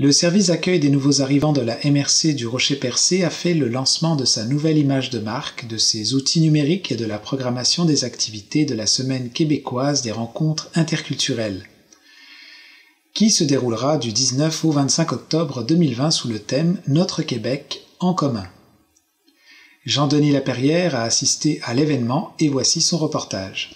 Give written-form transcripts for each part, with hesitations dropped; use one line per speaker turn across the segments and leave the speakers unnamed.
Le service d'accueil des nouveaux arrivants de la MRC du Rocher-Percé a fait le lancement de sa nouvelle image de marque, de ses outils numériques et de la programmation des activités de la Semaine québécoise des rencontres interculturelles, qui se déroulera du 19 au 25 octobre 2020 sous le thème « Notre Québec en commun ». Jean-Denis Laperrière a assisté à l'événement et voici son reportage.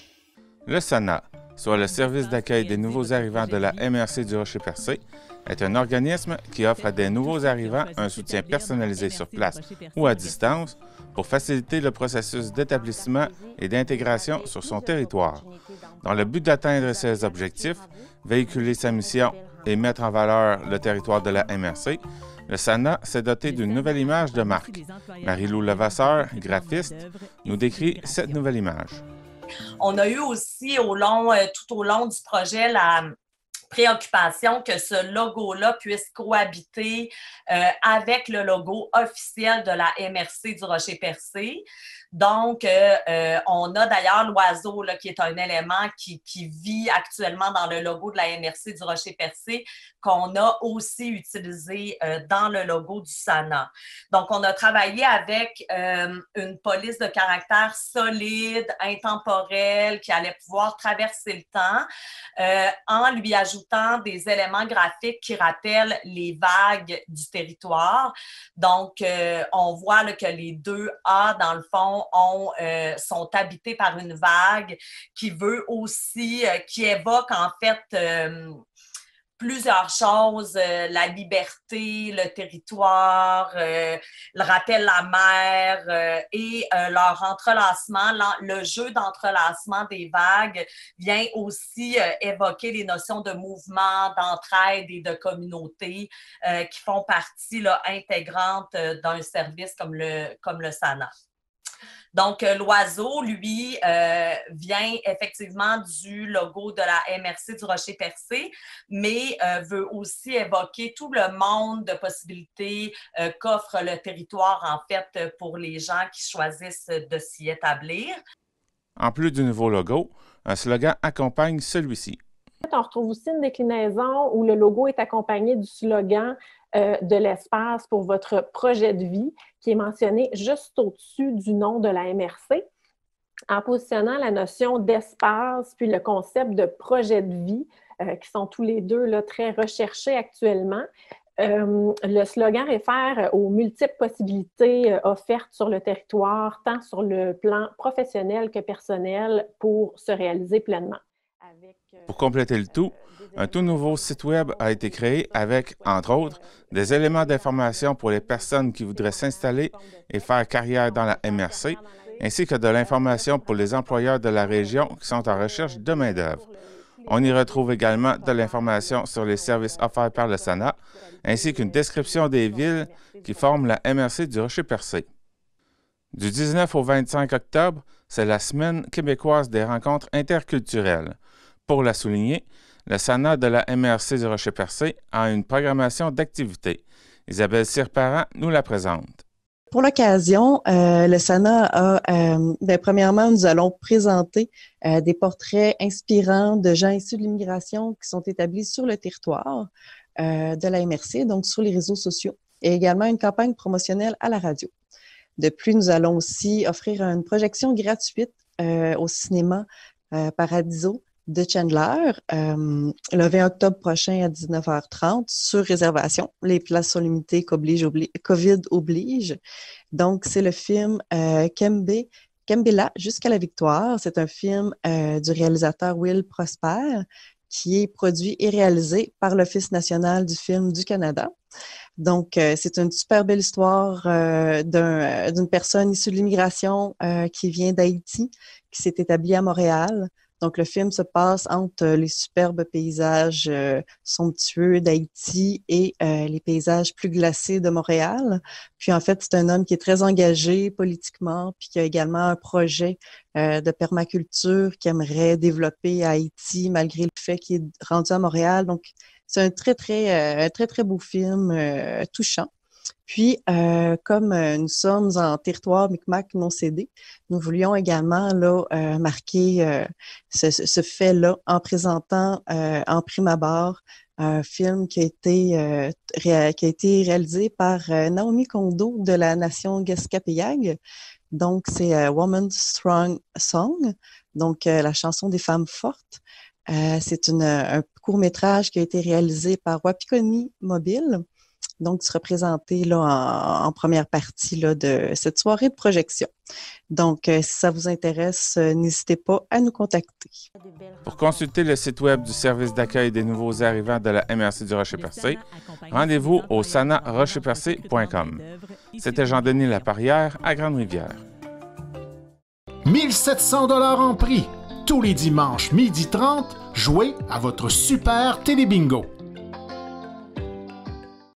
Le SANA, soit le service d'accueil des nouveaux arrivants de la MRC du Rocher-Percé, est un organisme qui offre à des nouveaux arrivants un soutien personnalisé sur place ou à distance pour faciliter le processus d'établissement et d'intégration sur son territoire. Dans le but d'atteindre ses objectifs, véhiculer sa mission et mettre en valeur le territoire de la MRC, le SANA s'est doté d'une nouvelle image de marque. Marie-Lou Levasseur, graphiste, nous décrit cette nouvelle image.
On a eu aussi tout au long du projet la préoccupation que ce logo-là puisse cohabiter avec le logo officiel de la MRC du Rocher-Percé. Donc, on a d'ailleurs l'oiseau là, qui est un élément qui vit actuellement dans le logo de la MRC du Rocher-Percé, qu'on a aussi utilisé dans le logo du SANA. Donc, on a travaillé avec une police de caractère solide, intemporelle, qui allait pouvoir traverser le temps en lui ajoutant des éléments graphiques qui rappellent les vagues du territoire. Donc, on voit là, que les deux A, dans le fond, sont habités par une vague qui veut aussi, qui évoque en fait plusieurs choses, la liberté, le territoire, le rappel la mer et leur entrelacement, le jeu d'entrelacement des vagues vient aussi évoquer les notions de mouvement, d'entraide et de communauté qui font partie là, intégrante d'un service comme le SANA. Donc, l'oiseau, lui, vient effectivement du logo de la MRC du Rocher-Percé, mais veut aussi évoquer tout le monde de possibilités qu'offre le territoire, en fait, pour les gens qui choisissent de s'y établir.
En plus du nouveau logo, un slogan accompagne celui-ci.
On retrouve aussi une déclinaison où le logo est accompagné du slogan de l'espace pour votre projet de vie qui est mentionné juste au-dessus du nom de la MRC. En positionnant la notion d'espace puis le concept de projet de vie qui sont tous les deux là, très recherchés actuellement, le slogan réfère aux multiples possibilités offertes sur le territoire, tant sur le plan professionnel que personnel, pour se réaliser pleinement.
Pour compléter le tout, un tout nouveau site web a été créé avec, entre autres, des éléments d'information pour les personnes qui voudraient s'installer et faire carrière dans la MRC, ainsi que de l'information pour les employeurs de la région qui sont en recherche de main-d'œuvre. On y retrouve également de l'information sur les services offerts par le SANA, ainsi qu'une description des villes qui forment la MRC du Rocher-Percé. Du 19 au 25 octobre, c'est la Semaine québécoise des rencontres interculturelles. Pour la souligner, le SANA de la MRC du Rocher-Percé a une programmation d'activités. Isabelle Sirparent nous la présente.
Pour l'occasion, le SANA a, premièrement, nous allons présenter des portraits inspirants de gens issus de l'immigration qui sont établis sur le territoire de la MRC, donc sur les réseaux sociaux, et également une campagne promotionnelle à la radio. De plus, nous allons aussi offrir une projection gratuite au cinéma Paradiso de Chandler le 20 octobre prochain à 19h30 sur réservation. Les places sont limitées, COVID oblige. Donc, c'est le film Kembela jusqu'à la victoire. C'est un film du réalisateur Will Prosper qui est produit et réalisé par l'Office national du film du Canada. Donc, c'est une super belle histoire d'une personne issue de l'immigration qui vient d'Haïti, qui s'est établie à Montréal. Donc, le film se passe entre les superbes paysages somptueux d'Haïti et les paysages plus glacés de Montréal. Puis, en fait, c'est un homme qui est très engagé politiquement, puis qui a également un projet de permaculture qu'il aimerait développer à Haïti, malgré le fait qu'il est rendu à Montréal. Donc, c'est un très beau film touchant. Puis, comme nous sommes en territoire Micmac non cédé, nous voulions également là, marquer ce fait-là en présentant en prime abord un film qui a été réalisé par Naomi Kondo de la nation Gueskapeyag. Donc, c'est Woman's Strong Song, donc la chanson des femmes fortes. C'est un court-métrage qui a été réalisé par Wapikoni Mobile, donc qui sera présenté là, en première partie là, de cette soirée de projection. Donc, si ça vous intéresse, n'hésitez pas à nous contacter.
Pour consulter le site web du service d'accueil des nouveaux arrivants de la MRC du Rocher-Percé, rendez-vous au sanarocherpercé.com. C'était Jean-Denis Laparrière à Grande-Rivière.
1700 $ en prix. Tous les dimanches, 12h30, jouez à votre super télé-bingo.